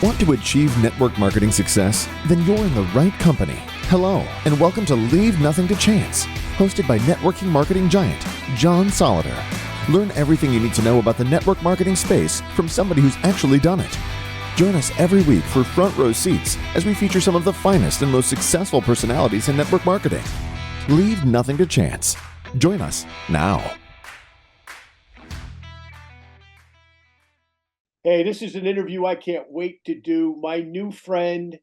Want to achieve network marketing success? Then you're in the right company. Hello, and welcome to Leave Nothing to Chance, hosted by networking marketing giant John Solider. Learn everything you need to know about the network marketing space from somebody who's actually done it. Join us every week for front row seats as we feature some of the finest and most successful personalities in network marketing. Leave nothing to chance. Join us now. Hey, this is an interview I can't wait to do. My new friend,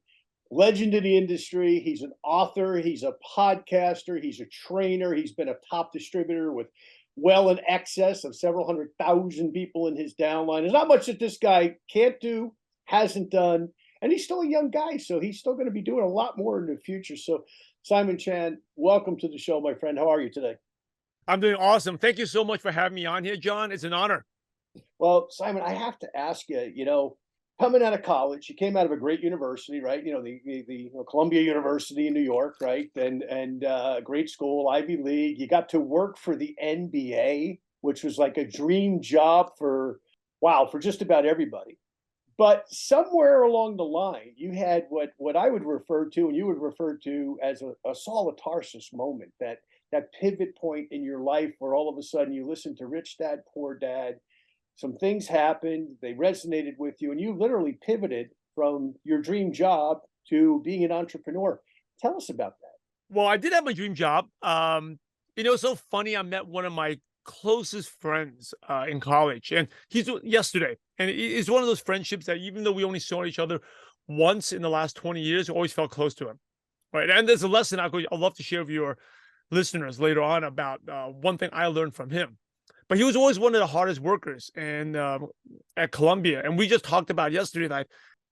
legend in the industry. He's an author. He's a podcaster. He's a trainer. He's been a top distributor with well in excess of several 100,000 people in his downline. There's not much that this guy can't do, hasn't done, and he's still a young guy, so he's still going to be doing a lot more in the future. So, Simon Chan, welcome to the show, my friend. How are you today? I'm doing awesome. Thank you so much for having me on here, John. It's an honor. Well, Simon, I have to ask you, coming out of college, you came out of a great university, right? The Columbia University in New York, right? And great school, Ivy League. You got to work for the NBA, which was like a dream job for just about everybody. But somewhere along the line, you had what I would refer to, and you would refer to as a Saul of Tarsus moment, that pivot point in your life where all of a sudden you listen to Rich Dad, Poor Dad. Some things happened, they resonated with you, and you literally pivoted from your dream job to being an entrepreneur. Tell us about that. Well, I did have my dream job. It's so funny. I met one of my closest friends in college, and he's yesterday. And it's one of those friendships that even though we only saw each other once in the last 20 years, I always felt close to him. Right. And there's a lesson I'd love to share with your listeners later on about one thing I learned from him. But he was always one of the hardest workers at Columbia. And we just talked about yesterday, like,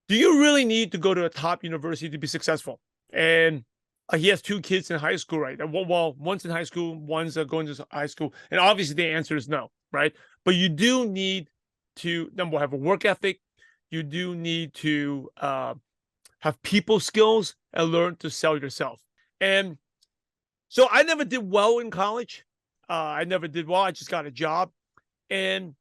do you really need to go to a top university to be successful? And he has two kids in high school, right? Well, one's in high school, one's going to high school. And obviously the answer is no, right? But you do need to, number one, have a work ethic. You do need to have people skills and learn to sell yourself. And so I never did well in college. I never did well. I just got a job. And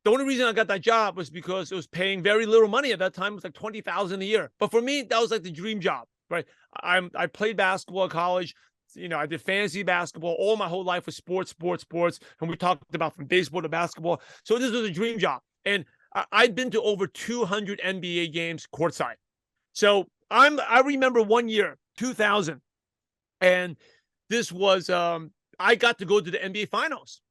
the only reason I got that job was because it was paying very little money at that time. It was like $20,000 a year. But for me, that was like the dream job, right? I played basketball at college. I did fantasy basketball. All my whole life was sports. And we talked about from baseball to basketball. So this was a dream job. And I'd been to over 200 NBA games courtside. So I remember one year, 2000. And this was, I got to go to the NBA Finals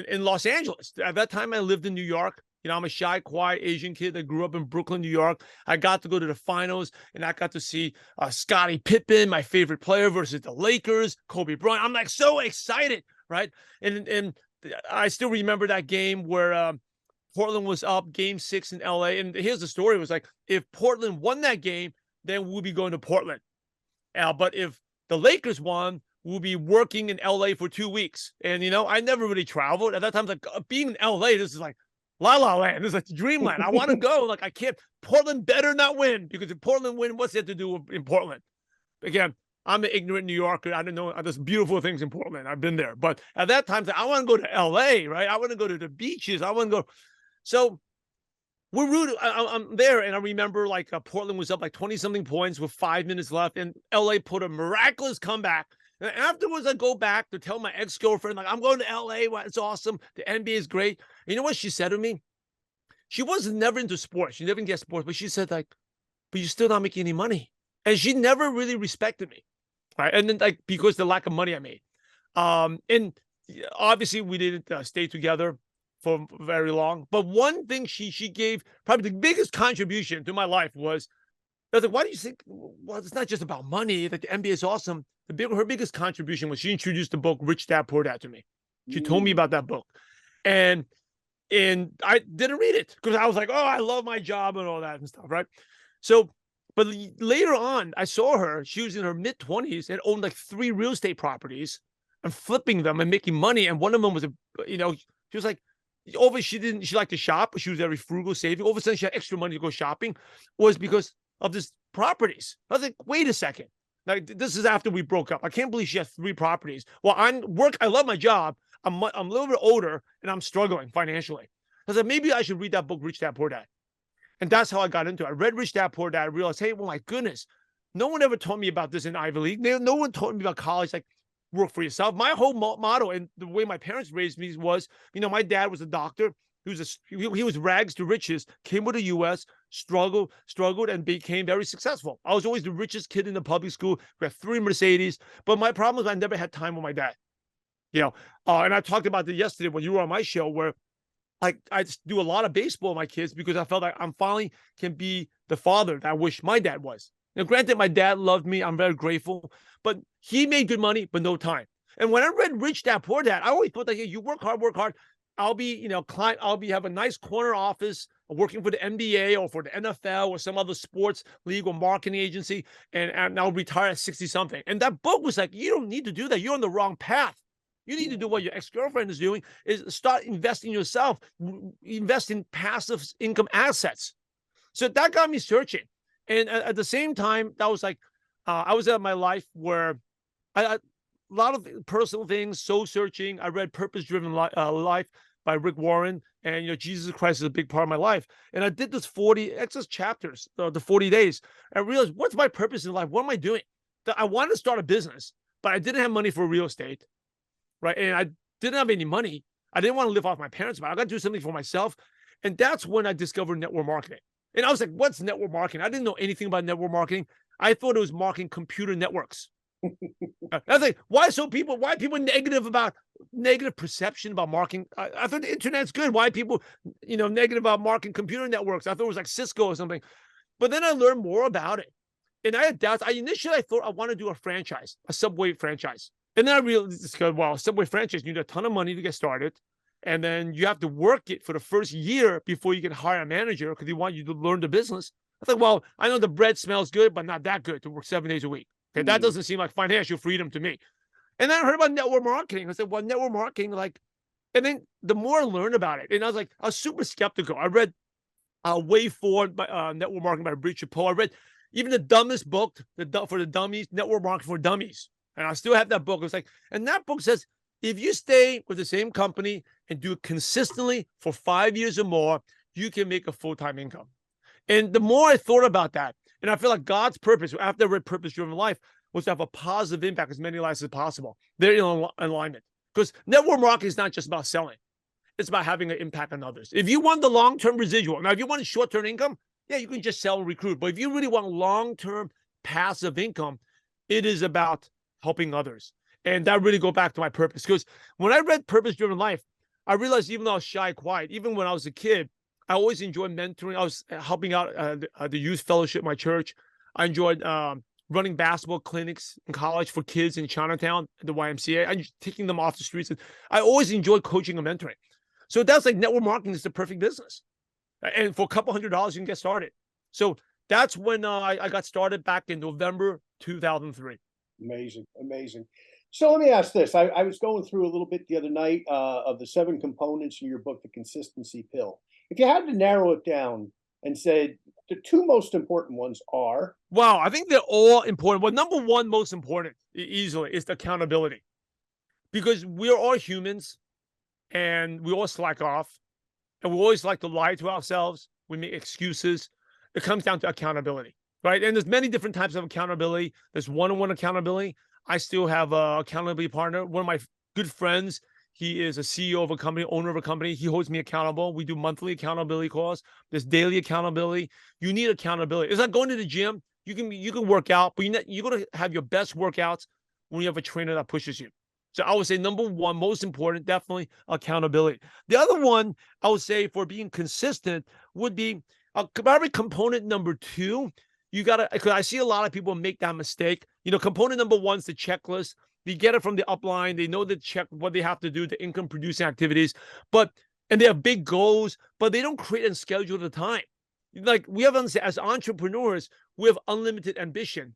in Los Angeles. At that time, I lived in New York. I'm a shy, quiet Asian kid that grew up in Brooklyn, New York. I got to go to the finals, and I got to see Scottie Pippen, my favorite player, versus the Lakers, Kobe Bryant. I'm like so excited, right? And I still remember that game where Portland was up Game 6 in LA. And here's the story: it was like, if Portland won that game, then we'll be going to Portland. But if the Lakers won, we'll be working in LA for 2 weeks. And, I never really traveled. At that time, like being in LA, this is like La La Land. This is like dreamland. I want to go. Like, I can't. Portland better not win, because if Portland win, what's it to do in Portland? Again, I'm an ignorant New Yorker. I don't know. There's beautiful things in Portland. I've been there. But at that time, I want to go to LA, right? I want to go to the beaches. I want to go. So we're rooting. I'm there, and I remember like Portland was up like 20-something points with 5 minutes left, and LA put a miraculous comeback. And afterwards, I go back to tell my ex-girlfriend, like, I'm going to LA. It's awesome. The NBA is great. And you know what she said to me? She was never into sports. She never get sports, but she said, like, but you're still not making any money. And she never really respected me, right? And then, like, because the lack of money I made. And obviously, we didn't stay together for very long. But one thing she gave, probably the biggest contribution to my life was, I was like, why do you think, well, it's not just about money. Like, the NBA is awesome. Her biggest contribution was she introduced the book Rich Dad, Poor Dad to me. She told me about that book. And I didn't read it because I was like, oh, I love my job and all that and stuff, right? So, but later on, I saw her. She was in her mid-20s and owned like 3 real estate properties and flipping them and making money. And one of them was, she was like, she liked to shop, but she was very frugal, saving. All of a sudden, she had extra money to go shopping, was because of this properties. I was like, wait a second. Like, this is after we broke up. I can't believe she has 3 properties. Well, I love my job. I'm a little bit older and I'm struggling financially. I said, maybe I should read that book, Rich Dad, Poor Dad. And that's how I got into it. I read Rich Dad Poor Dad. I realized, hey, well, my goodness, no one ever taught me about this in Ivy League. No one taught me about college, like work for yourself. My whole motto and the way my parents raised me was, my dad was a doctor. He was rags to riches, came with the U.S., struggled, and became very successful. I was always the richest kid in the public school. We had 3 Mercedes. But my problem is I never had time with my dad. And I talked about that yesterday when you were on my show, where I just do a lot of baseball with my kids because I felt like I'm finally can be the father that I wish my dad was. Now, granted, my dad loved me. I'm very grateful, but he made good money, but no time. And when I read Rich Dad Poor Dad, I always thought that, hey, you work hard. I'll be, have a nice corner office working for the NBA or for the NFL or some other sports league or marketing agency, and I'll retire at 60 something. And that book was like, you don't need to do that. You're on the wrong path. You need to do what your ex-girlfriend is doing, is start investing yourself, invest in passive income assets. So that got me searching. And at the same time, that was like, I was at my life where a lot of personal things, soul searching. I read Purpose Driven Life by Rick Warren, and Jesus Christ is a big part of my life. And I did this 40 excess chapters, the 40 days. I realized, what's my purpose in life? What am I doing? I wanted to start a business, but I didn't have money for real estate, right? And I didn't have any money. I didn't want to live off my parents' money. I got to do something for myself. And that's when I discovered network marketing. And I was like, what's network marketing? I didn't know anything about network marketing. I thought it was marketing computer networks. I was like, why people negative about negative perception about marketing? I thought the internet's good. Why people, negative about marketing computer networks? I thought it was like Cisco or something. But then I learned more about it. And I had doubts. I thought I want to do a franchise, a Subway franchise. And then I realized, well, Subway franchise, you need a ton of money to get started. And then you have to work it for the first year before you can hire a manager because they want you to learn the business. I thought, well, I know the bread smells good, but not that good to work 7 days a week. Okay, that doesn't seem like financial freedom to me. And then I heard about network marketing. I said, well, network marketing, and then the more I learned about it, and I was super skeptical. I read Way Forward by Network Marketing by Richard Poe. I read even the dumbest book for the dummies, Network Marketing for Dummies. And I still have that book. It's like, and that book says, if you stay with the same company and do it consistently for 5 years or more, you can make a full-time income. And the more I thought about that, and I feel like God's purpose, after I read Purpose Driven Life, was to have a positive impact as many lives as possible. They're in alignment. Because network marketing is not just about selling. It's about having an impact on others. If you want the long-term residual, now if you want short-term income, yeah, you can just sell and recruit. But if you really want long-term passive income, it is about helping others. And that really go back to my purpose. Because when I read Purpose Driven Life, I realized even though I was shy, quiet, even when I was a kid, I always enjoyed mentoring. I was helping out the youth fellowship at my church. I enjoyed running basketball clinics in college for kids in Chinatown at the YMCA. I just taking them off the streets. And I always enjoyed coaching and mentoring. So that's like network marketing is the perfect business. And for a couple $100, you can get started. So that's when I got started back in November 2003. Amazing. So let me ask this. I was going through a little bit the other night of the 7 components in your book, The Consistency Pill. If you had to narrow it down and said the 2 most important ones are? Wow, I think they're all important. But number 1 most important, easily, is the accountability. Because we're all humans and we all slack off. And we always like to lie to ourselves. We make excuses. It comes down to accountability, right? And there's many different types of accountability. There's one-on-one accountability. I still have an accountability partner. One of my good friends, he is a CEO of a company, owner of a company. He holds me accountable. We do monthly accountability calls. There's daily accountability. You need accountability. It's like going to the gym. You can work out, but you're going to have your best workouts when you have a trainer that pushes you. So I would say number 1, most important, definitely accountability. The other one I would say for being consistent would be probably component number 2. You got to, because I see a lot of people make that mistake. Component number 1 is the checklist. They get it from the upline. They know what they have to do, the income producing activities, and they have big goals, but they don't create and schedule the time. Like we have, as entrepreneurs, we have unlimited ambition,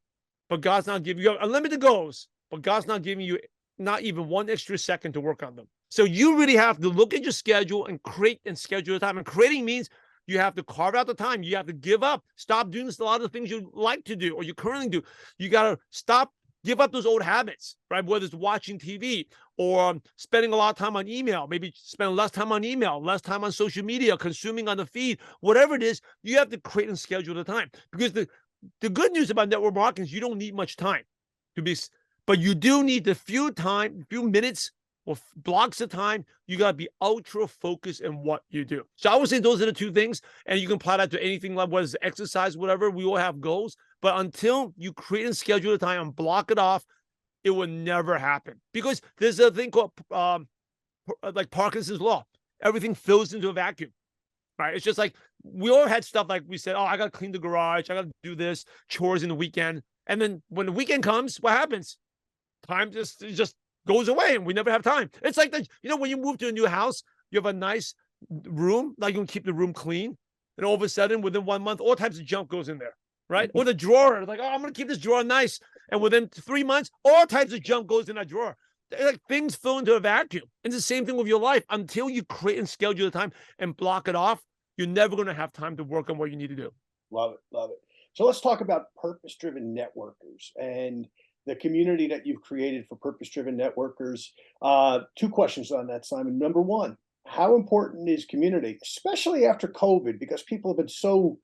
but God's not giving you unlimited goals, but God's not giving you not even 1 extra second to work on them. So you really have to look at your schedule and create and schedule the time. And creating means you have to carve out the time. You have to give up. Stop doing a lot of the things you like to do or you currently do. You got to stop Give up those old habits, right? Whether it's watching TV or spending a lot of time on email, maybe spend less time on email, less time on social media, consuming on the feed, whatever it is, you have to create and schedule the time. Because the good news about network marketing is you don't need much time to be, but you do need the few minutes or blocks of time. You got to be ultra focused in what you do. So I would say those are the two things, and you can apply that to anything like whether it's exercise, whatever. We all have goals, but until you create and schedule the time and block it off, it will never happen. Because there's a thing called like Parkinson's law. Everything fills into a vacuum, right? It's just like we all had stuff like we said, oh, I got to clean the garage, I got to do this, chores in the weekend. And then when the weekend comes, what happens? Time just goes away and we never have time. It's like, when you move to a new house, you have a nice room, like you can keep the room clean. And all of a sudden, within 1 month, all types of junk goes in there, right? Or the drawer, like, oh, I'm going to keep this drawer nice. And within 3 months, all types of junk goes in that drawer. Like things fill into a vacuum. And it's the same thing with your life. Until you create and schedule the time and block it off, you're never going to have time to work on what you need to do. Love it. Love it. So let's talk about purpose-driven networkers and the community that you've created for purpose-driven networkers. Two questions on that, Simon. Number one, how important is community, especially after COVID, because people have been so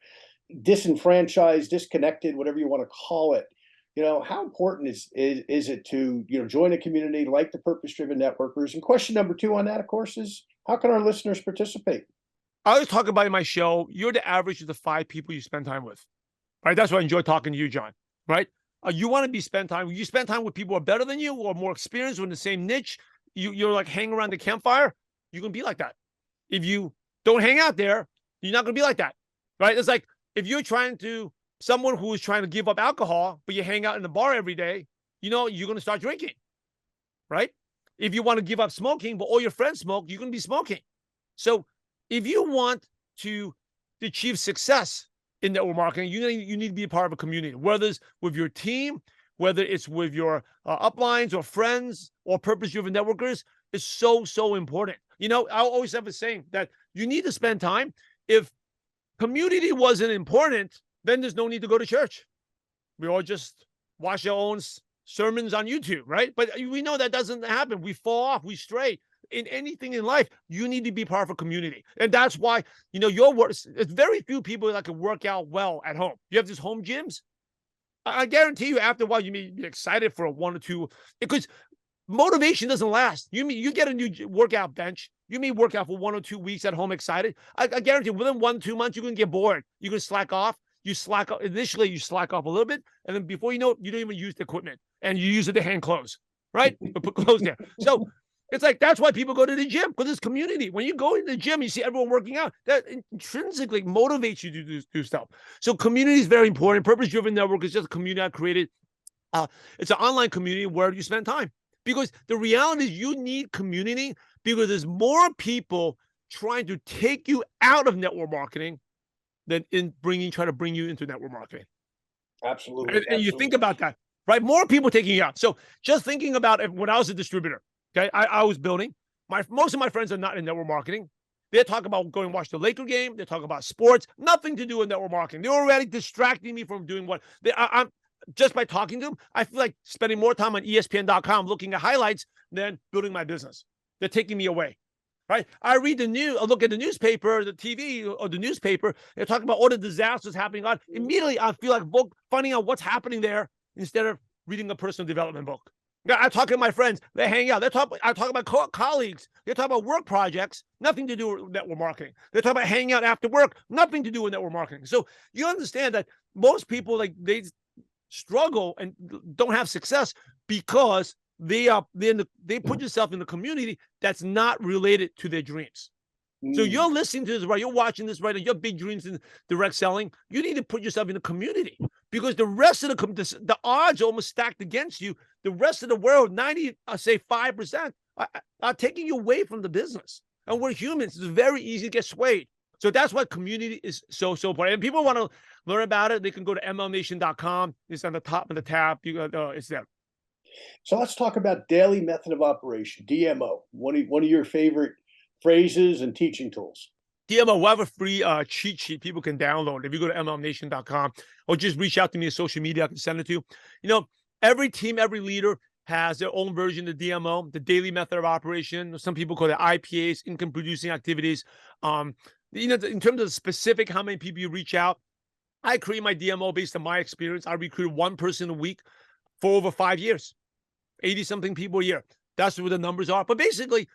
disenfranchised, disconnected, whatever you want to call it. How important is it to join a community like the purpose-driven networkers? And question number two on that, of course, is how can our listeners participate? I always talk about in my show, you're the average of the 5 people you spend time with, right? That's why I enjoy talking to you, John, right? You want to spend time with people who are better than you or more experienced or in the same niche. You're like hanging around the campfire. You're going to be like that. If you don't hang out there, you're not going to be like that, right? It's like if you're someone who is trying to give up alcohol, but you hang out in the bar every day, you're going to start drinking, right? If you want to give up smoking, but all your friends smoke, you're going to be smoking. So if you want to achieve success in network marketing, you need to be a part of a community, whether it's with your team, whether it's with your uplines or friends or purpose-driven networkers. Is so, so important. I always have a saying that you need to spend time. If community wasn't important, then there's no need to go to church. We all just watch our own sermons on YouTube, right? But we know that doesn't happen. We fall off, we stray. In anything in life, you need to be part of a community. And that's why, your work, it's very few people that can work out well at home. You have these home gyms. I guarantee you after a while, you may be excited for a 1 or 2, because motivation doesn't last. You get a new workout bench. You may work out for 1 or 2 weeks at home excited. I guarantee you within 1 or 2 months, you're going to get bored. You're going to slack off. Initially, you slack off a little bit. And then before you know it, you don't even use the equipment. And you use it to hang clothes, right? Put clothes there. So it's like, that's why people go to the gym, because it's community. When you go to the gym, you see everyone working out. That intrinsically motivates you to do stuff. So community is very important. Purpose-driven network is just a community I created. It's an online community where you spend time. Because the reality is you need community because there's more people trying to take you out of network marketing than trying to bring you into network marketing. Absolutely. And you think about that, right? More people taking you out. So just thinking about it, when I was a distributor, okay, I was building. Most of my friends are not in network marketing. They talk about going watch the Laker game. They talk about sports. Nothing to do with network marketing. They're already distracting me from doing what I'm. Just by talking to them, I feel like spending more time on ESPN.com looking at highlights than building my business. They're taking me away, right? I read the news, I look at the newspaper, the TV or the newspaper. They're talking about all the disasters happening on. Immediately, I feel like finding out what's happening there instead of reading a personal development book. I talk to my friends. They hang out. I talk about colleagues. They talk about work projects. Nothing to do with network marketing. They talk about hanging out after work. Nothing to do with network marketing. So you understand that most people, they struggle and don't have success because they put yourself in a community that's not related to their dreams. So you're listening to this, right? You're watching this, right? And your big dreams in direct selling. You need to put yourself in a community because the rest of the odds are almost stacked against you. The rest of the world, 5% are taking you away from the business. And we're humans. It's very easy to get swayed. So that's why community is so important. And people want to learn about it, they can go to MLMNation.com. It's on the top of the tab. It's there. So let's talk about daily method of operation, DMO. One of your favorite phrases and teaching tools. DMO, we have a free cheat sheet people can download. If you go to MLMNation.com or just reach out to me on social media, I can send it to you. Every team, every leader has their own version of the DMO, the daily method of operation. Some people call it IPAs, income producing activities. In terms of the specific, how many people you reach out, I create my DMO based on my experience. I recruit one person a week for over 5 years, 80 something people a year. That's what the numbers are. But basically,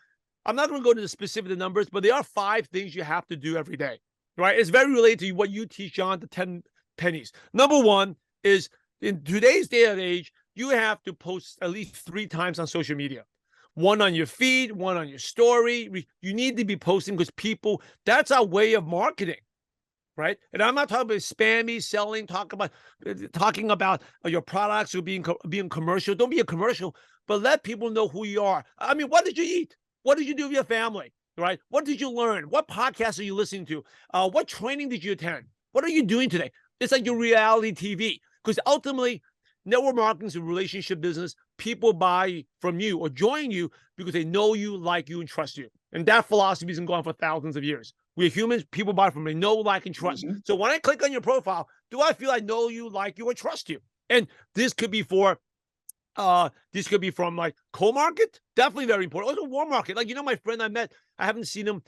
I'm not going to go to the specific numbers, but there are 5 things you have to do every day, right? It's very related to what you teach on the 10 pennies. Number one is, in today's day and age, you have to post at least 3 times on social media. One on your feed, one on your story. You need to be posting because people, that's our way of marketing, right? And I'm not talking about spammy selling, talking about your products or being commercial. Don't be a commercial, but let people know who you are. I mean, what did you eat? What did you do with your family, right? What did you learn? What podcasts are you listening to? What training did you attend? What are you doing today? It's like your reality TV, because ultimately, network marketing is a relationship business. People buy from you or join you because they know you, like you, and trust you. And that philosophy has been going on for thousands of years. We're humans. People buy from me, know, like, and trust. So when I click on your profile, do I feel I know you, like you, and trust you? And this could be from like co-market, definitely very important. Also warm market. Like, my friend I met, I haven't seen him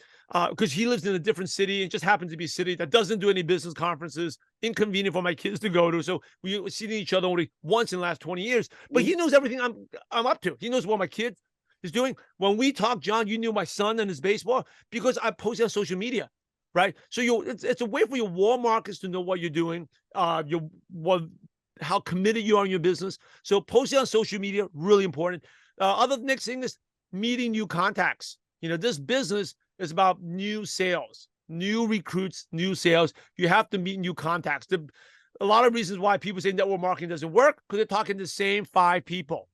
because he lives in a different city and just happens to be a city that doesn't do any business conferences, inconvenient for my kids to go to. So we were seeing each other only once in the last 20 years, but he knows everything I'm up to. He knows what my kid is doing. When we talk, John, you knew my son and his baseball because I posted on social media, right? So it's a way for your warm markets to know what you're doing, how committed you are in your business. So posting on social media, really important. Other next thing is meeting new contacts. This business is about new sales, new recruits, new sales. You have to meet new contacts. A lot of reasons why people say network marketing doesn't work, because they're talking to the same 5 people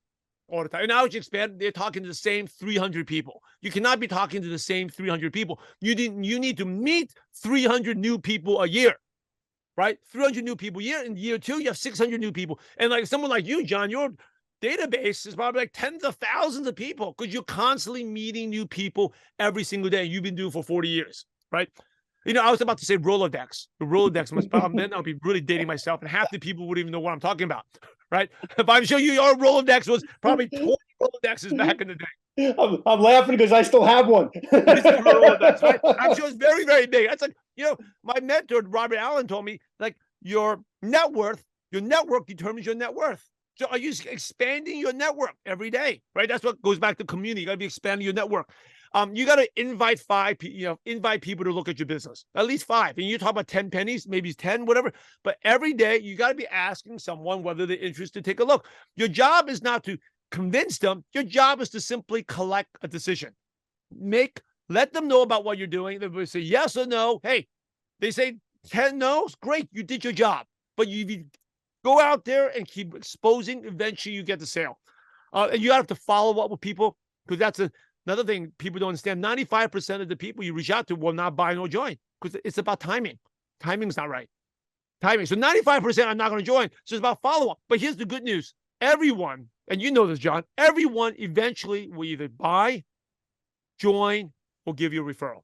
all the time. And now as you expand, they're talking to the same 300 people. You cannot be talking to the same 300 people. You need to meet 300 new people a year. Right? 300 new people a year. In year 2, you have 600 new people. And like someone like you, John, your database is probably like tens of thousands of people because you're constantly meeting new people every single day. You've been doing for 40 years, right? I was about to say Rolodex. The Rolodex must, then I'll be really dating myself, and half the people wouldn't even know what I'm talking about, right? If I'm sure your Rolodex was probably 20 Rolodexes back in the day. I'm laughing because I still have one. Rolodex, right? I'm sure it's very, very big. That's like, my mentor, Robert Allen, told me, like, your net worth, your network determines your net worth. So are you expanding your network every day, right? That's what goes back to community. You got to be expanding your network. You got to invite people to look at your business, at least 5. And you talk about 10 pennies, maybe it's 10, whatever. But every day you got to be asking someone whether they're interested to take a look. Your job is not to convince them. Your job is to simply collect a decision. Let them know about what you're doing. They will say yes or no. Hey, they say 10 no's. Great, you did your job. But you go out there and keep exposing. Eventually, you get the sale. And you have to follow up with people, because that's another thing people don't understand. 95% of the people you reach out to will not buy nor join, because it's about timing. Timing's not right. Timing. So 95% are not going to join. So it's about follow-up. But here's the good news. Everyone, and you know this, John, everyone eventually will either buy, join, or give you a referral.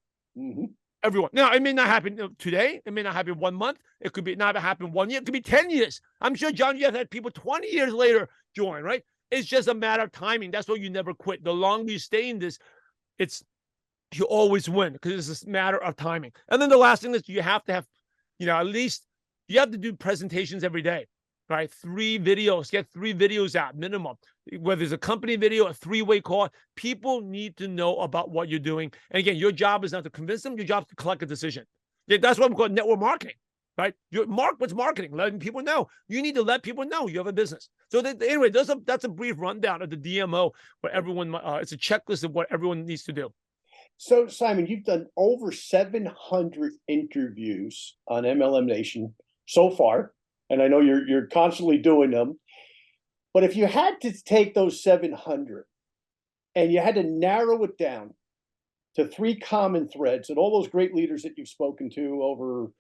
Everyone. Now, it may not happen today. It may not happen 1 month. It could not happen 1 year. It could be 10 years. I'm sure, John, you have had people 20 years later join, right? It's just a matter of timing. That's why you never quit. The longer you stay in this, you always win, because it's a matter of timing. And then the last thing is you have to have, at least you have to do presentations every day, right? 3 videos, get 3 videos out minimum. Whether it's a company video, a 3-way call, people need to know about what you're doing. And again, your job is not to convince them. Your job is to collect a decision. That's what we call network marketing, right? What's marketing? Letting people know. You need to let people know you have a business. So anyway, that's a brief rundown of the DMO for everyone. It's a checklist of what everyone needs to do. So, Simon, you've done over 700 interviews on MLM Nation so far, and I know you're constantly doing them. But if you had to take those 700 and you had to narrow it down to 3 common threads, and all those great leaders that you've spoken to over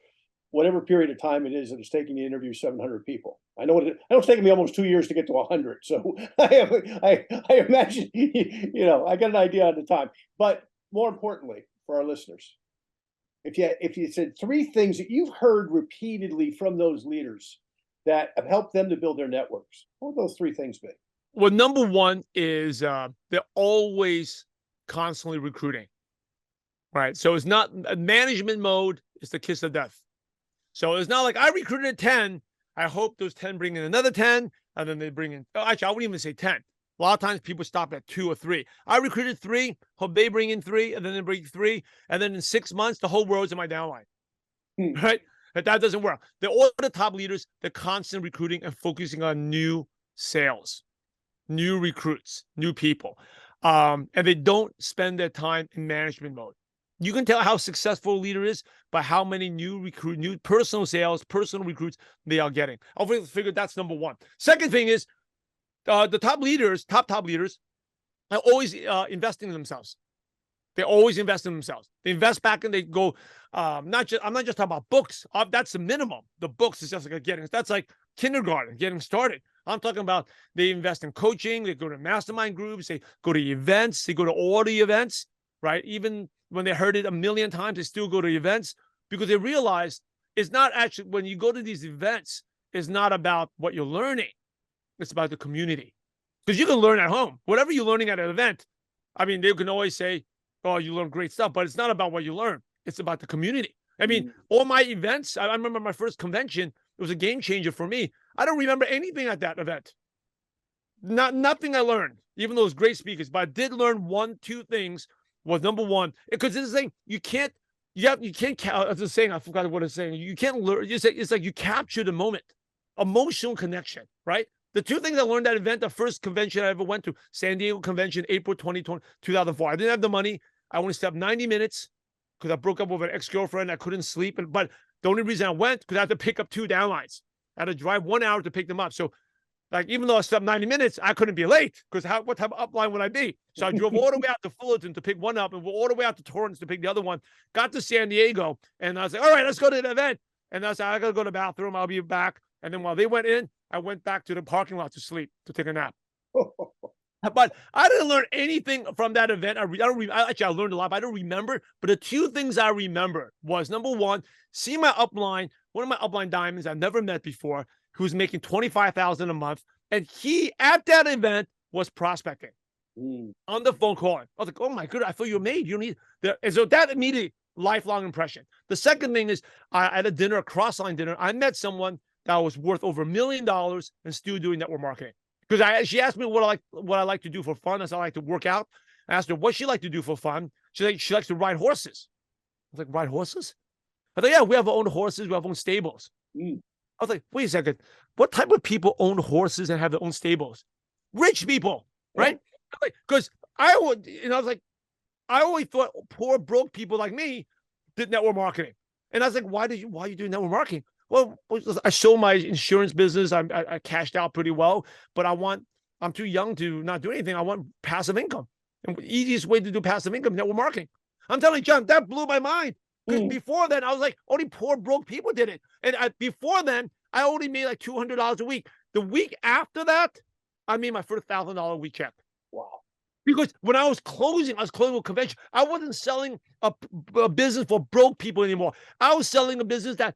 whatever period of time it is that it's taking you to interview 700 people. I know it's taken me almost 2 years to get to 100. So I imagine, I got an idea on the time. But more importantly, for our listeners, if you said 3 things that you've heard repeatedly from those leaders that have helped them to build their networks? What would those three things be? Well, number one is they're always constantly recruiting, right? So it's not management mode is the kiss of death. So it's not like I recruited 10. I hope those 10 bring in another 10, and then they bring in, actually, I wouldn't even say 10. A lot of times people stop at 2 or 3. I recruited 3, hope they bring in 3, and then they bring 3. And then in 6 months, the whole world's in my downline, right? But that doesn't work. They're all the top leaders. They're constant recruiting and focusing on new sales, new recruits, new people. And they don't spend their time in management mode. You can tell how successful a leader is by how many new personal sales, personal recruits they are getting. I figure that's number one. Second thing is the top leaders are always investing in themselves. They always invest in themselves. They invest back and they go, I'm not just talking about books. That's the minimum. The books is just like that's like kindergarten, getting started. I'm talking about they invest in coaching. They go to mastermind groups. They go to events. They go to all the events, right? Even when they heard it a million times, they still go to events because they realize it's not actually, when you go to these events, it's not about what you're learning. It's about the community. Because you can learn at home. Whatever you're learning at an event, I mean, they can always say, oh, you learn great stuff, but it's not about what you learn. It's about the community. I mean, all my events, I remember my first convention, it was a game changer for me. I don't remember anything at that event. Nothing I learned, even though it was great speakers, but I did learn 2 things. Was number one, because it's saying you can't, as a saying, I forgot what it's saying. You can't learn. It's like you capture the moment, emotional connection, right? The 2 things I learned at event, the first convention I ever went to, San Diego convention, April 2004. I didn't have the money. I only stayed 90 minutes because I broke up with an ex-girlfriend. I couldn't sleep. But the only reason I went, because I had to pick up 2 downlines. I had to drive 1 hour to pick them up. So like, even though I slept 90 minutes, I couldn't be late because what type of upline would I be? So I drove all the way out to Fullerton to pick one up and all the way out to Torrance to pick the other one. Got to San Diego and I was like, all right, let's go to the event. And I was like, I got to go to the bathroom. I'll be back. And then while they went in, I went back to the parking lot to sleep, to take a nap. But I didn't learn anything from that event. Actually, I learned a lot, but I don't remember. But the 2 things I remember was, number one, seeing my upline, one of my upline diamonds I've never met before, who was making $25,000 a month. And he, at that event, was prospecting on the phone calling. I was like, oh my goodness, I thought you were made. You don't need that. And so that immediately, lifelong impression. The second thing is, at a dinner, a cross-line dinner, I met someone that was worth over $1 million and still doing network marketing. Because she asked me what I like to do for fun. I said, I like to work out. I asked her what she liked to do for fun. She likes to ride horses. I was like, ride horses? I thought, yeah, we have our own horses. We have our own stables. I was like, wait a second. What type of people own horses and have their own stables? Rich people, right? Because I was like, I always thought poor, broke people like me did network marketing. And I was like, why are you doing network marketing? Well, I sold my insurance business. I cashed out pretty well, but I'm too young to not do anything. I want passive income. And the easiest way to do passive income, network marketing. I'm telling you, John, that blew my mind. Because before then, I was like, only poor, broke people did it. And before then, I only made like $200 a week. The week after that, I made my first $1,000 a week check. Wow. Because when I was closing a convention. I wasn't selling a business for broke people anymore. I was selling a business that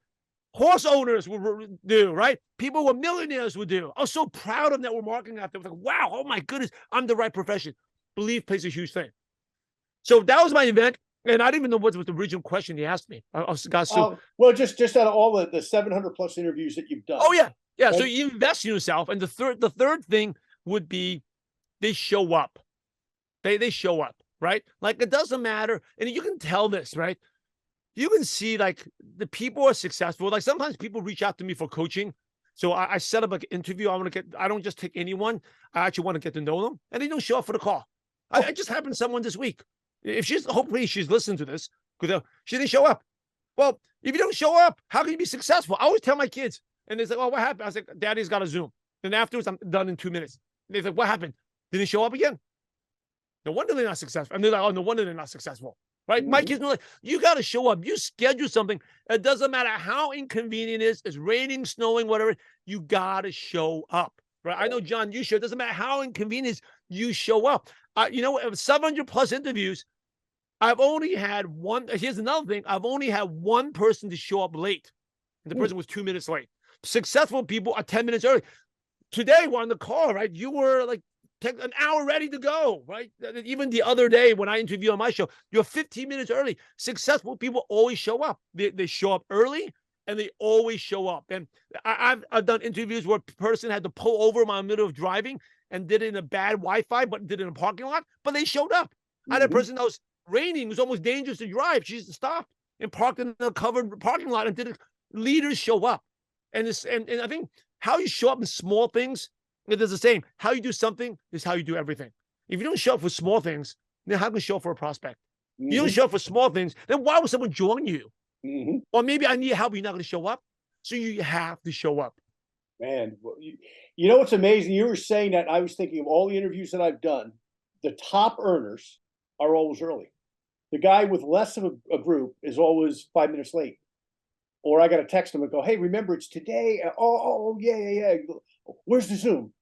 horse owners would do, right? People who were millionaires would do. I was so proud of network marketing out there. I was like, wow, oh my goodness, I'm the right profession. Belief plays a huge thing. So that was my event. And I didn't even know what was the original question he asked me. Well, just out of all the 700 plus interviews that you've done. Oh yeah. Yeah. Right? So you invest in yourself. And the third thing would be they show up. They show up, right? Like, it doesn't matter. And you can tell this, right? You can see like the people are successful. Like sometimes people reach out to me for coaching. So I set up like an interview. I don't just take anyone. I actually want to get to know them. And they don't show up for the call. I just happened to someone this week. Hopefully she's listening to this because she didn't show up. Well, if you don't show up, how can you be successful? I always tell my kids, and they say, "Oh, what happened?" I was like, "Daddy's got a Zoom." Then afterwards, I'm done in 2 minutes. And they say, "What happened? Didn't show up again?" No wonder they're not successful. And they're like, "Oh, no wonder they're not successful." Right? My kids are like, "You got to show up. You schedule something. It doesn't matter how inconvenient it is. It's raining, snowing, whatever. You got to show up." Right? I know, John, you should. It doesn't matter how inconvenient it is. You show up. 700 plus interviews. I've only had one. Here's another thing. I've only had one person to show up late. And the person was 2 minutes late. Successful people are 10 minutes early. Today, we're on the call, right? You were like an hour ready to go, right? Even the other day when I interview on my show, you're 15 minutes early. Successful people always show up. They show up early and they always show up. And I've done interviews where a person had to pull over in the middle of driving and did it in a bad Wi-Fi, but did it in a parking lot, but they showed up. I had a person that was raining, it was almost dangerous to drive. She stopped and parked in a covered parking lot and did it. Leaders show up. And I think how you show up in small things, it is the same. How you do something is how you do everything. If you don't show up for small things, then how can you show up for a prospect? You don't show up for small things, then why would someone join you? Or maybe I need help, you're not going to show up. So you have to show up. Man, well, you know what's amazing? You were saying that, I was thinking of all the interviews that I've done. The top earners are always early. The guy with less of a group is always 5 minutes late. Or I got to text him and go, hey, remember, it's today. Oh, yeah. Where's the Zoom?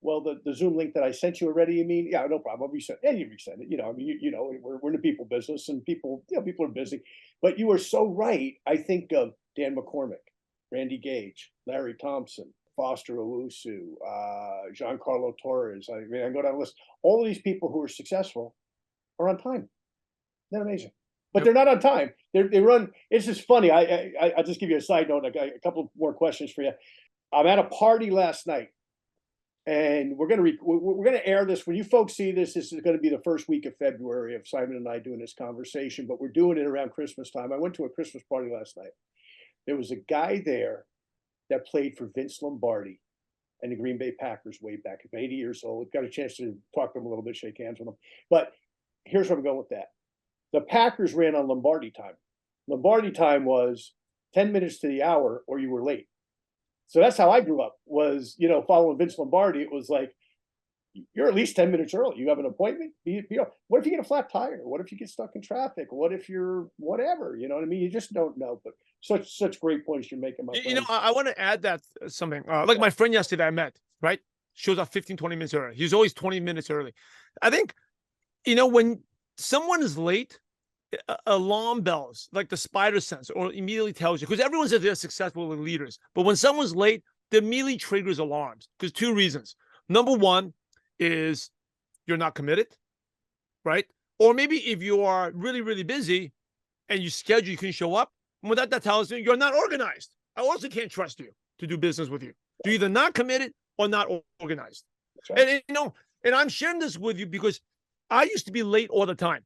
Well, the Zoom link that I sent you already, you mean? Yeah, no problem. I'll resend it. And you resend it. You know, I mean, you know, we're in the people business and people, you know, people are busy. But you are so right. I think of Dan McCormick, Randy Gage, Larry Thompson, Foster Owusu, Giancarlo Torres. I mean, I go down the list. All of these people who are successful are on time. Isn't that amazing? But they're not on time. They run. It's just funny. I'll just give you a side note. I got a couple more questions for you. I'm at a party last night, and we're gonna air this when you folks see this. This is going to be the first week of February of Simon and I doing this conversation, but we're doing it around Christmas time. I went to a Christmas party last night. There was a guy there that played for Vince Lombardi and the Green Bay Packers way back. 80 years old. Got a chance to talk to him a little bit, shake hands with him. But here's where I'm going with that. The Packers ran on Lombardi time. Lombardi time was 10 minutes to the hour or you were late. So that's how I grew up, was, you know, following Vince Lombardi. It was like, you're at least 10 minutes early. You have an appointment. What if you get a flat tire? What if you get stuck in traffic? What if you're whatever? You know what I mean? You just don't know. But such great points you're making, my friend. You know, I want to add that something. Like my friend yesterday I met, right? Shows up 15, 20 minutes early. He's always 20 minutes early. I think, you know, when someone is late, alarm bells, like the spider sense, or immediately tells you, because everyone says they're successful leaders, but when someone's late, they immediately triggers alarms because two reasons. Number one is you're not committed, right? Or maybe if you are really, really busy and you schedule, you can show up. Well, that tells you you're not organized. I also can't trust you to do business with you. You're either not committed or not organized. Right. And you know, and I'm sharing this with you because I used to be late all the time.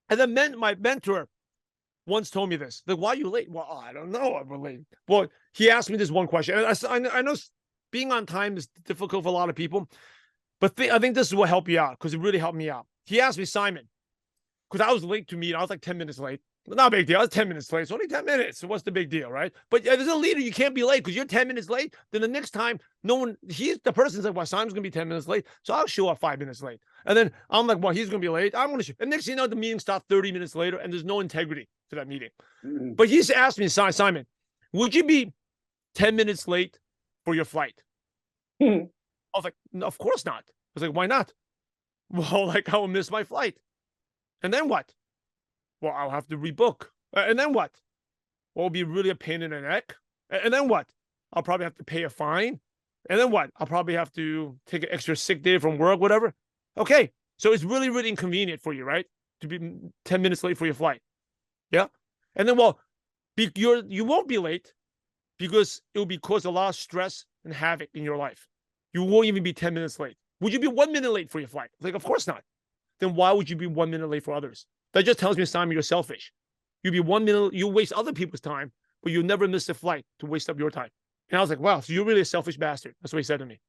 And then my mentor once told me this. Like, why are you late? Well, I don't know. I'm late. Well, he asked me this one question. And I know being on time is difficult for a lot of people, but I think this is what helped you out, because it really helped me out. He asked me, Simon, because I was late to meet. I was like 10 minutes late. Not a big deal. I was 10 minutes late. It's only 10 minutes. So what's the big deal, right? But as a leader, you can't be late, because you're 10 minutes late. Then the next time, the person's like, well, Simon's going to be 10 minutes late. So I'll show up 5 minutes late. And then I'm like, well, he's going to be late. I'm going to show. And next thing you know, the meeting stopped 30 minutes later, and there's no integrity to that meeting. But he's asked me, Simon, would you be 10 minutes late for your flight? I was like, no, of course not. I was like, why not? Well, like, I will miss my flight. And then what? Well, I'll have to rebook. And then what? Well, it'll be really a pain in the neck. And then what? I'll probably have to pay a fine. And then what? I'll probably have to take an extra sick day from work, whatever. Okay. So it's really, really inconvenient for you, right? To be 10 minutes late for your flight. Yeah. And then, well, you won't be late because it will cause a lot of stress and havoc in your life. You won't even be 10 minutes late. Would you be 1 minute late for your flight? Like, of course not. Then why would you be 1 minute late for others? That just tells me, Simon, you're selfish. You'd be 1 minute, you waste other people's time, but you never miss a flight to waste up your time. And I was like, wow, so you're really a selfish bastard. That's what he said to me.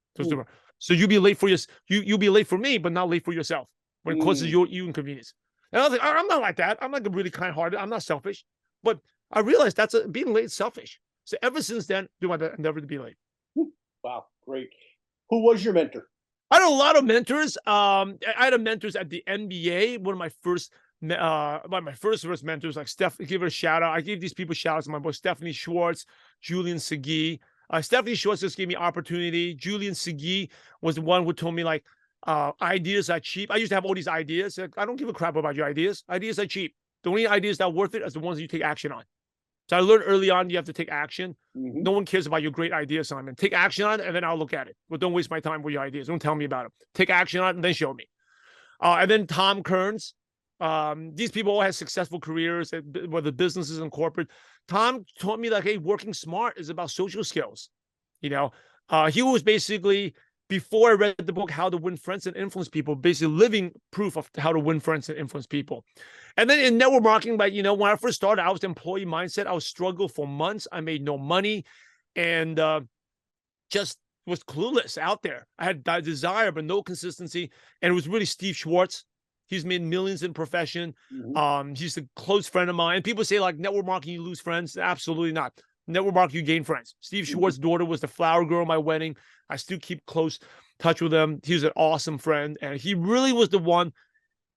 So you'll be late for you'll be late for me, but not late for yourself when it causes you inconvenience. And I was like, I'm not like that. I'm like really kind-hearted. I'm not selfish. But I realized being late is selfish. So ever since then, do my endeavor to be late. Wow, great. Who was your mentor? I had a lot of mentors. I had mentors at the NBA. One of my first mentors, like Steph, give her a shout out. I gave these people shout outs. My boy Stephanie Schwartz, Julian Segui. Stephanie Schwartz just gave me opportunity. Julian Segui was the one who told me, like, ideas are cheap. I used to have all these ideas. Like, I don't give a crap about your ideas. Ideas are cheap. The only ideas that are worth it is the ones that you take action on. So I learned early on, you have to take action. Mhm. No one cares about your great idea, Simon. Take action on it, and then I'll look at it. But don't waste my time with your ideas. Don't tell me about it. Take action on it, and then show me. And then Tom Kearns. These people all have successful careers, whether businesses and corporate. Tom taught me, like, hey, working smart is about social skills. You know, he was basically, before I read the book, How to Win Friends and Influence People, basically living proof of how to win friends and influence people. And then in network marketing, but when I first started, I was employee mindset. I was struggled for months. I made no money, and just was clueless out there. I had that desire, but no consistency. And it was really Steve Schwartz. He's made millions in profession. He's a close friend of mine. And people say, like, network marketing, you lose friends. Absolutely not. Network marketing, you gain friends. Steve Schwartz's daughter was the flower girl at my wedding. I still keep close touch with him. He was an awesome friend. And he really was the one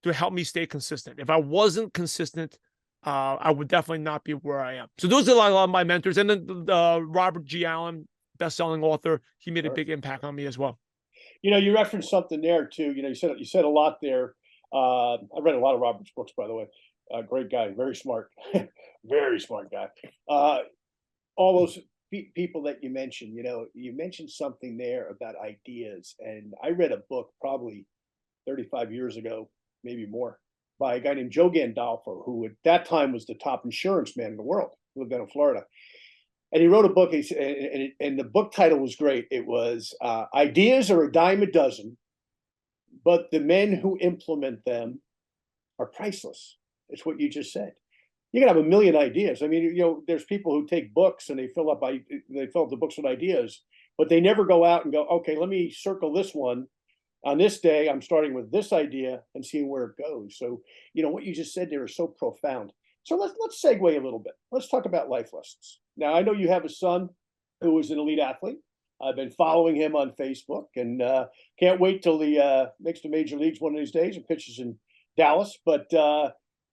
to help me stay consistent. If I wasn't consistent, I would definitely not be where I am. So those are a lot of my mentors. And then Robert G. Allen, best-selling author, he made a big impact on me as well. You referenced something there too. You said a lot there. I read a lot of Robert's books, by the way. Great guy, very smart, very smart guy. All those people that you mentioned, you mentioned something there about ideas. And I read a book probably 35 years ago, maybe more, by a guy named Joe Gandolfo, who at that time was the top insurance man in the world, lived down in Florida. And he wrote a book, and the book title was great. It was Ideas Are a Dime a Dozen, but the men who implement them are priceless. It's what you just said. You can have a million ideas. I mean, there's people who take books and they fill up the books with ideas, but they never go out and go, okay, let me circle this one. On this day, I'm starting with this idea and seeing where it goes. So, what you just said there is so profound. So let's segue a little bit. Let's talk about life lessons. Now, I know you have a son who is an elite athlete. I've been following him on Facebook, and can't wait till he makes the major leagues one of these days and pitches in Dallas. But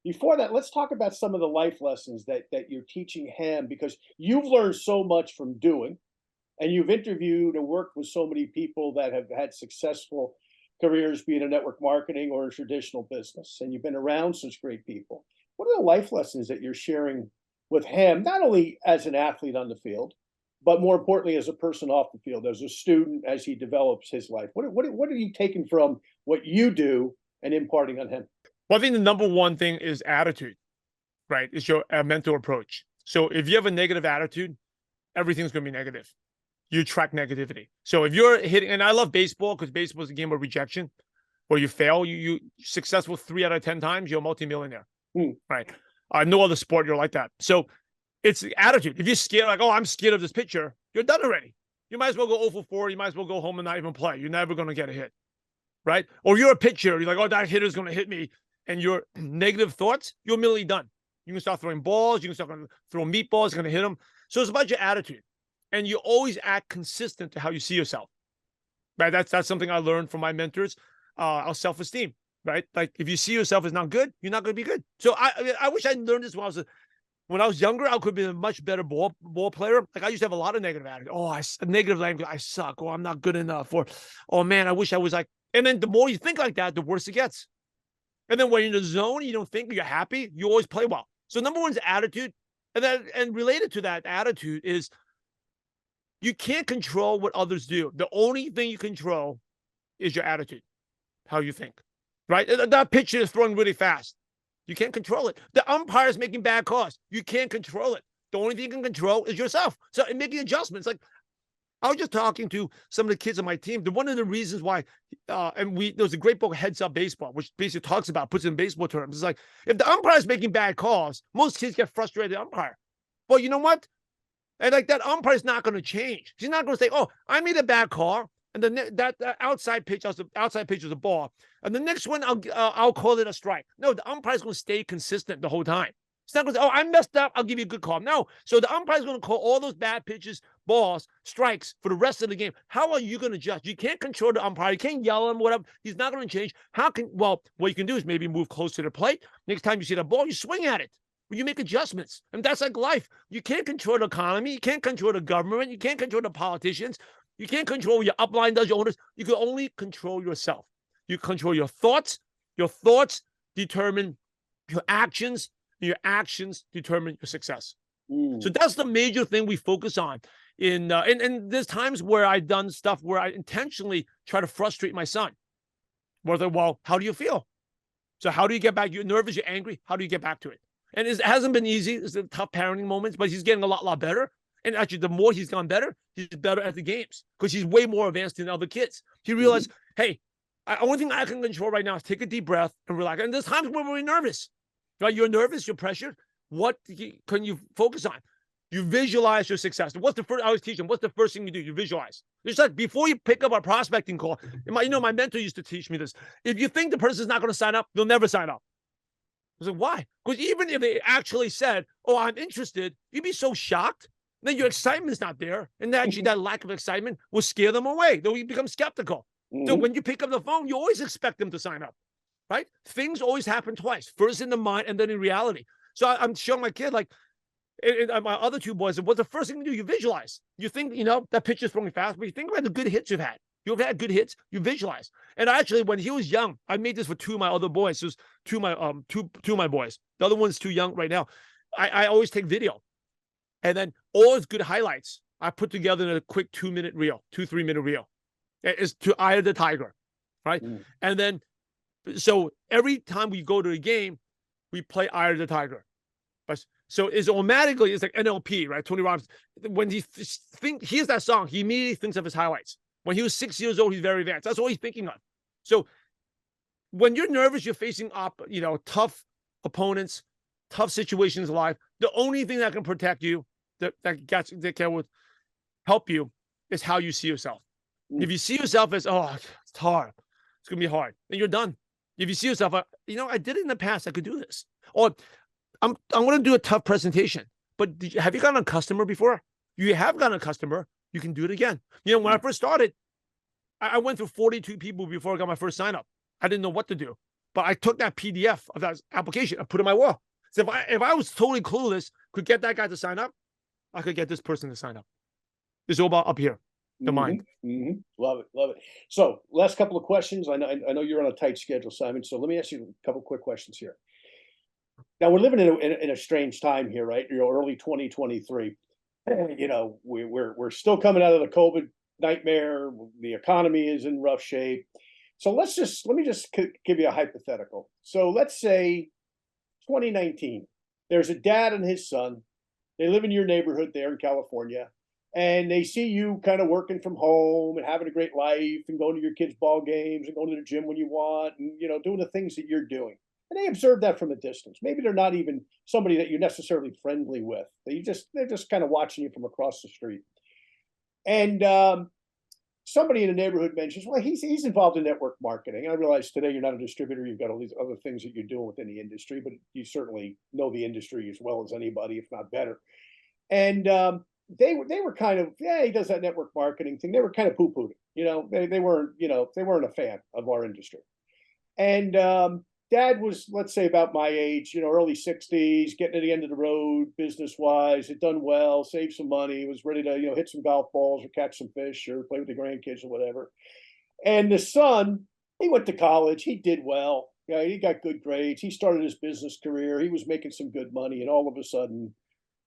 before that, let's talk about some of the life lessons that you're teaching him, because you've learned so much from doing, and you've interviewed and worked with so many people that have had successful careers, be it in network marketing or in traditional business, and you've been around such great people. What are the life lessons that you're sharing with him, not only as an athlete on the field, but more importantly, as a person off the field, as a student, as he develops his life? What are you taking from what you do and imparting on him? Well, I think the number one thing is attitude, right? It's your mental approach. So if you have a negative attitude, everything's going to be negative. You attract negativity. So if you're hitting, and I love baseball because baseball is a game of rejection, where you fail, you successful 3 out of 10 times, you're a multimillionaire, right? No other sport you're like that. So it's the attitude. If you're scared, like, oh, I'm scared of this pitcher, you're done already. You might as well go 0 for 4. You might as well go home and not even play. You're never going to get a hit, right? Or you're a pitcher. You're like, oh, that hitter's going to hit me. And your negative thoughts, you're immediately done. You can start throwing balls. You can start throwing meatballs. You're going to hit them. So it's about your attitude. And you always act consistent to how you see yourself, right? That's something I learned from my mentors. Our self-esteem, right? Like, if you see yourself as not good, you're not going to be good. So I wish I learned this when I was younger. I could be a much better ball player. Like, I used to have a lot of negative attitude. Oh, negative language. I suck. Oh, I'm not good enough. Or, oh man, I wish I was like. And then the more you think like that, the worse it gets. And then when you're in the zone, you don't think you're happy. You always play well. So number one is attitude, and related to that attitude is, you can't control what others do. The only thing you control is your attitude, how you think, right? That pitcher is throwing really fast. You can't control it. The umpire is making bad calls. You can't control it. The only thing you can control is yourself. So making adjustments. Like, I was just talking to some of the kids on my team. One of the reasons why, there was a great book, Heads Up Baseball, which basically talks about, puts it in baseball terms. It's like, if the umpire is making bad calls, most kids get frustrated at the umpire. Well, you know what? And like, that umpire is not going to change. She's not going to say, oh, I made a bad call, and then that outside pitch was a ball, and the next one I'll call it a strike. No, the umpire is going to stay consistent the whole time. It's not going to say, oh, I messed up, I'll give you a good call. No. So the umpire is going to call all those bad pitches, balls, strikes for the rest of the game. How are you going to judge? You can't control the umpire. You can't yell at him, whatever. He's not going to change. What you can do is maybe move close to the plate. Next time you see the ball, you swing at it. You make adjustments. And that's like life. You can't control the economy. You can't control the government. You can't control the politicians. You can't control what your upline does, your owners. You can only control yourself. You control your thoughts. Your thoughts determine your actions. And your actions determine your success. So that's the major thing we focus on. And there's times where I've done stuff where I intentionally try to frustrate my son. Well, how do you feel? So how do you get back? You're nervous, you're angry. How do you get back to it? And it hasn't been easy. It's a tough parenting moments, but he's getting a lot better. And actually, the more he's gone better, he's better at the games because he's way more advanced than other kids. He realized, hey, the only thing I can control right now is take a deep breath and relax. And there's times when we're nervous, right? You're nervous, you're pressured. What can you focus on? You visualize your success. What's the first? I always teach them. What's the first thing you do? You visualize. It's like before you pick up a prospecting call. My mentor used to teach me this. If you think the person's not going to sign up, they'll never sign up. I was like, why? Because even if they actually said, "Oh, I'm interested," you'd be so shocked. Then your excitement's not there, and actually that lack of excitement will scare them away. They'll become skeptical. So when you pick up the phone, you always expect them to sign up, right? Things always happen twice: first in the mind, and then in reality. So I'm showing my kid, like, and my other two boys, what's the first thing you do? You visualize. You think, that pitcher's throwing fast, but you think about the good hits you've had. You've had good hits, you visualize. And actually, when he was young, I made this for two of my other boys. So two of my boys. The other one's too young right now. I always take video. And then all his good highlights, I put together in a quick 2-minute reel, 3-minute reel. It's to Eye of the Tiger, right? And then, so every time we go to a game, we play Eye of the Tiger. So it's automatically, it's like NLP, right? Tony Robbins, when he hears that song, he immediately thinks of his highlights. When he was 6 years old, he's very advanced. That's all he's thinking of. So when you're nervous, you're facing tough opponents, tough situations in life. The only thing that can protect you, that can help you, is how you see yourself. If you see yourself as, it's hard, it's gonna be hard, then you're done. If you see yourself, I did it in the past, I could do this. Or I'm going to do a tough presentation, but have you gotten a customer before? You have gotten a customer, you can do it again. When I first started, I went through 42 people before I got my first sign up. I didn't know what to do, but I took that PDF of that application and put it on my wall. So if I was totally clueless, could get that guy to sign up, I could get this person to sign up. It's all about up here, the mind. Love it. So last couple of questions. I know you're on a tight schedule, Simon. So let me ask you a couple quick questions here. Now we're living in a strange time here, right? Early 2023. We're still coming out of the COVID nightmare. The economy is in rough shape. So let me just give you a hypothetical. So let's say 2019. There's a dad and his son. They live in your neighborhood there in California, and they see you kind of working from home and having a great life and going to your kids' ball games and going to the gym when you want and doing the things that you're doing. And they observe that from a distance. Maybe they're not even somebody that you're necessarily friendly with. They're just kind of watching you from across the street. And somebody in the neighborhood mentions, well, he's involved in network marketing. And I realize today you're not a distributor. You've got all these other things that you're doing within the industry, but you certainly know the industry as well as anybody, if not better. And they were kind of, he does that network marketing thing. They were kind of poo-pooing. They weren't a fan of our industry. And Dad was, let's say, about my age, early 60s, getting to the end of the road business-wise, had done well, saved some money, was ready to, hit some golf balls or catch some fish or play with the grandkids or whatever. And the son, he went to college. He did well. He got good grades. He started his business career. He was making some good money. And all of a sudden,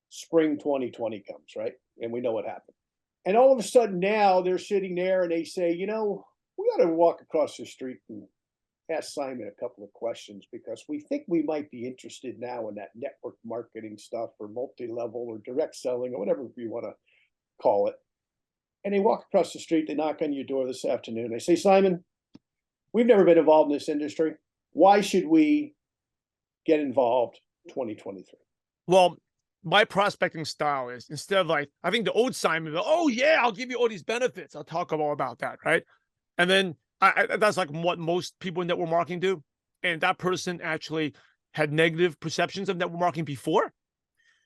spring 2020 comes, right? And we know what happened. And all of a sudden now they're sitting there and they say, we ought to walk across the street and ask Simon a couple of questions because we think we might be interested now in that network marketing stuff or multi-level or direct selling or whatever you want to call it. And they walk across the street, they knock on your door this afternoon. They say, Simon, we've never been involved in this industry. Why should we get involved 2023? Well, my prospecting style is, instead of I think the old Simon, I'll give you all these benefits. I'll talk all about that, right? And then that's like what most people in network marketing do. And that person actually had negative perceptions of network marketing before.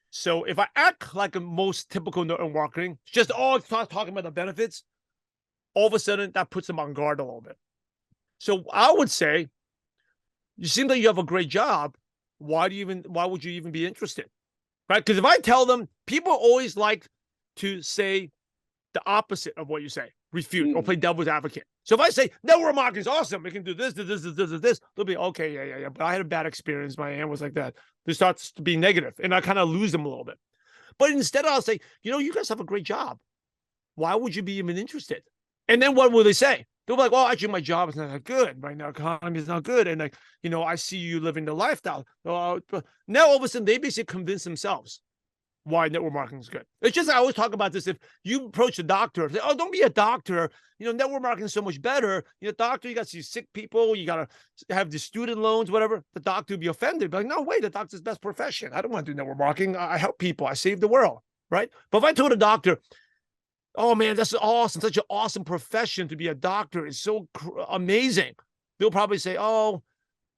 So if I act like a most typical network marketing, just talking about the benefits, all of a sudden that puts them on guard a little bit. So I would say, you seem like you have a great job. Why would you even be interested? Right? Because if I tell them, people always like to say the opposite of what you say, refute or play devil's advocate. So if I say network marketing is awesome, we can do this, they'll be okay, yeah. But I had a bad experience. My aunt was like that. They start to be negative, and I kind of lose them a little bit. But instead I'll say, you guys have a great job. Why would you be even interested? And then what will they say? They'll be like, well, actually, my job is not that good right now. Economy is not good. And I see you living the lifestyle. Now, all of a sudden, they basically convince themselves why network marketing is good. It's just, I always talk about this. If you approach a doctor, say, oh, don't be a doctor. Network marketing is so much better. Doctor, you got to see sick people. You got to have the student loans, whatever. The doctor would be offended. But like, no way, the doctor's best profession. I don't want to do network marketing. I help people. I save the world, right? But if I told a doctor, oh man, that's awesome. Such an awesome profession to be a doctor. It's so amazing. They'll probably say, oh,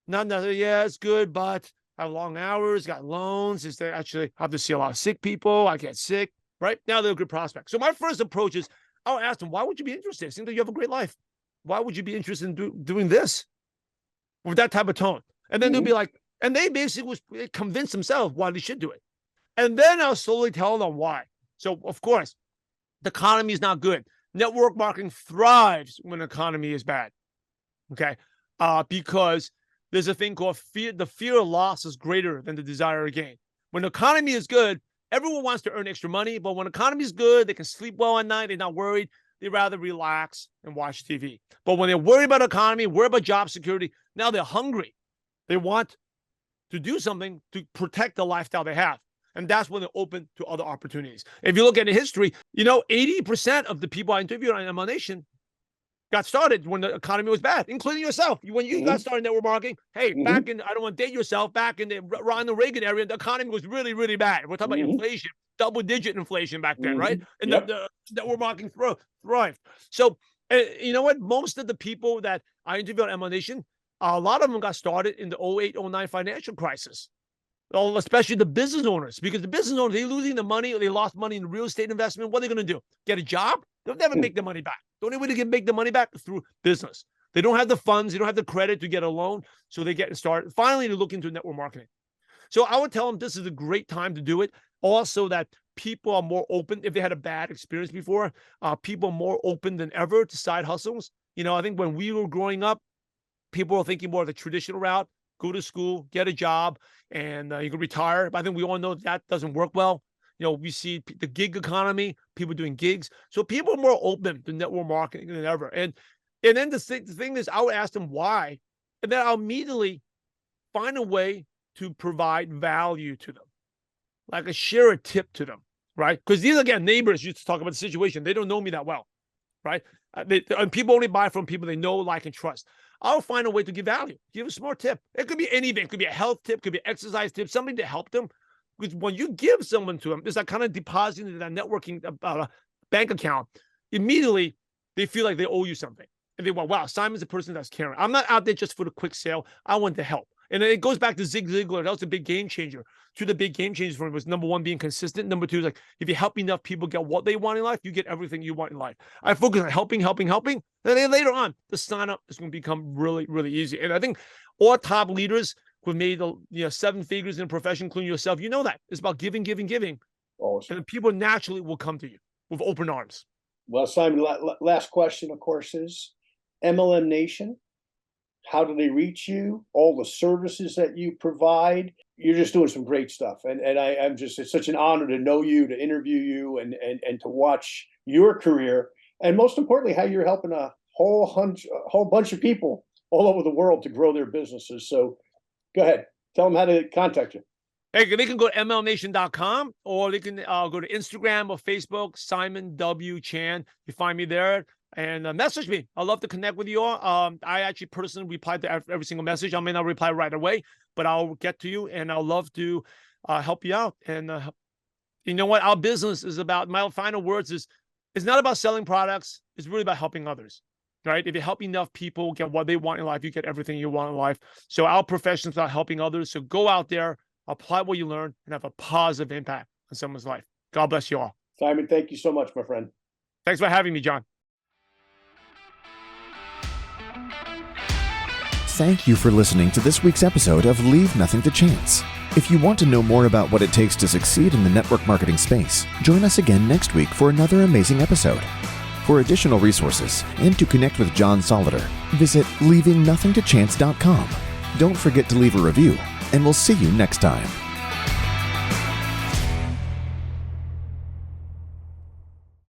not necessarily. Yeah, it's good, but I have long hours, got loans. Is there actually have to see a lot of sick people? I get sick, right? Now they're a good prospect. So my first approach is, I'll ask them, why would you be interested? It seems like you have a great life. Why would you be interested in doing this? With that type of tone. And then they'll be like, and they basically convince themselves why they should do it. And then I'll slowly tell them why. So of course, the economy is not good. Network marketing thrives when the economy is bad. Okay. Because there's a thing called fear. The fear of loss is greater than the desire of gain. When the economy is good, everyone wants to earn extra money. But when the economy is good, they can sleep well at night. They're not worried. They rather relax and watch TV. But when they're worried about the economy, worried about job security, now they're hungry. They want to do something to protect the lifestyle they have. And that's when they're open to other opportunities. If you look at the history, 80% of the people I interviewed on MLM Nation got started when the economy was bad, including yourself. When you got started network marketing, back in, I don't want to date yourself, back in the Ronald Reagan area, the economy was really, really bad. We're talking about inflation, double-digit inflation back then, right? And the network marketing thrived. So, you know what? Most of the people that I interviewed on MLM Nation, a lot of them got started in the 08, 09 financial crisis. Well, especially the business owners, because the business owners, they're losing the money, or they lost money in real estate investment. What are they going to do? Get a job? They'll never make the money back. The only way to make the money back is through business. They don't have the funds. They don't have the credit to get a loan. So they get started. Finally, they look into network marketing. So I would tell them this is a great time to do it. Also that people are more open. If they had a bad experience before, people are more open than ever to side hustles. I think when we were growing up, people were thinking more of the traditional route. Go to school, get a job, and you can retire. But I think we all know that doesn't work well. We see the gig economy, people doing gigs. So people are more open to network marketing than ever. And then the thing is, I would ask them why, and then I'll immediately find a way to provide value to them, like share a tip to them, right? Because these, again, neighbors used to talk about the situation. They don't know me that well, right? And people only buy from people they know, like, and trust. I'll find a way to give value, give a smart tip. It could be anything. It could be a health tip, could be an exercise tip, something to help them. Because when you give someone to them, it's like kind of depositing into that networking bank account. Immediately, they feel like they owe you something. And they go, wow, Simon's a person that's caring. I'm not out there just for the quick sale. I want to help. And it goes back to Zig Ziglar. That was a big game changer. Two of the big game changers for him was, number one, being consistent. Number two is like, if you help enough people get what they want in life, you get everything you want in life. I focus on helping. And then later on, the sign up is going to become really, really easy. And I think all top leaders who've made 7 figures in a profession, including yourself, that. It's about giving. Awesome. And people naturally will come to you with open arms. Well, Simon, last question, of course, is MLM Nation. How do they reach you? All the services that you provide. You're just doing some great stuff. And I'm just, it's such an honor to know you, to interview you, and to watch your career. And most importantly, how you're helping a whole bunch of people all over the world to grow their businesses. So go ahead. Tell them how to contact you. Hey, they can go to mlmnation.com, or they can go to Instagram or Facebook, Simon W. Chan. You find me there. And message me. I'd love to connect with you all. I actually personally reply to every single message. I may not reply right away, but I'll get to you, and I'll love to help you out. And you know what? Our business is about, my final words is, it's not about selling products. It's really about helping others, right? If you help enough people get what they want in life, you get everything you want in life. So our profession is about helping others. So go out there, apply what you learn, and have a positive impact on someone's life. God bless you all. Simon, thank you so much, my friend. Thanks for having me, John. Thank you for listening to this week's episode of Leave Nothing to Chance. If you want to know more about what it takes to succeed in the network marketing space, join us again next week for another amazing episode. For additional resources and to connect with John Soloder, visit leavingnothingtochance.com. Don't forget to leave a review, and we'll see you next time.